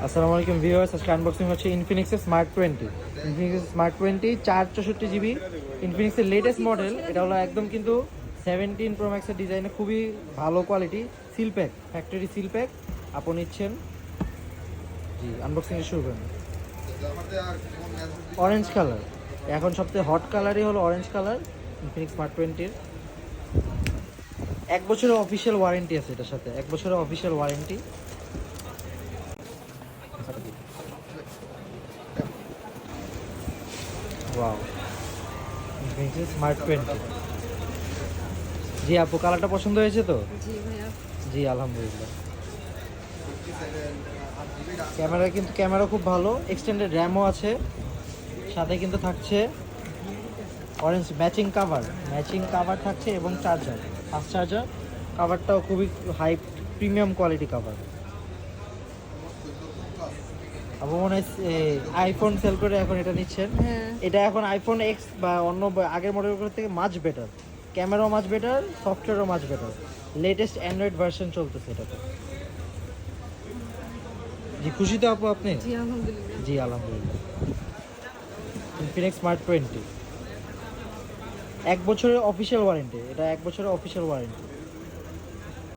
আসসালামু আলাইকুম ভিউয়ার্স, আজকে আনবক্সিং হচ্ছে ইনফিনিক্সের স্মার্ট 20। ইনফিনিক্সের স্মার্ট 20 464 জিবি ইনফিনিক্সের লেটেস্ট মডেল। এটা হলো একদম কিন্তু 17 প্রো ম্যাক্সের ডিজাইনে খুবই ভালো quality, seal pack, factory seal pack আপনি নিচ্ছেন। জি, আনবক্সিং শুরু করেন। অরেঞ্জ কালার এখন সবথেকে হট কালারই হলো অরেঞ্জ কালার ইনফিনিক্স স্মার্ট 20-র। 1 বছরের অফিসিয়াল ওয়ারেন্টি আছে এটার সাথে, 1 বছরের official warranty. Wow, Infinix smart 20। জি আপু, কালারটা পছন্দ হয়েছে তো? জি ভাইয়া। জি আলহামদুলিল্লাহ। ক্যামেরা খুব ভালো, এক্সটেন্ডেড র্যামও আছে, সাথে কিন্তু থাকছে অরেঞ্জ ম্যাচিং কাভার থাকছে এবং চার্জার, ফাস্ট চার্জার। কাভারটাও খুবই হাই প্রিমিয়াম কোয়ালিটি কাভার। আপু মনে হয় আইফোন সেল করে এখন এটা নিচ্ছেন। হ্যাঁ। এটা এখন আইফোন এক্স বা অন্য আগের মডেলগুলো থেকে মাচ বেটার, ক্যামেরাও মাচ বেটার, সফটওয়্যারও much better. Latest android version চলতেছে এটাতে। জি খুশি তো আপু আপনি? জি আলহামদুলিল্লাহ। জি আলহামদুলিল্লাহ। ইনফিনিক্স স্মার্ট 20, 1 বছরের অফিসিয়াল ওয়ারেন্টি, এটা 1 বছরের অফিসিয়াল ওয়ারেন্টি।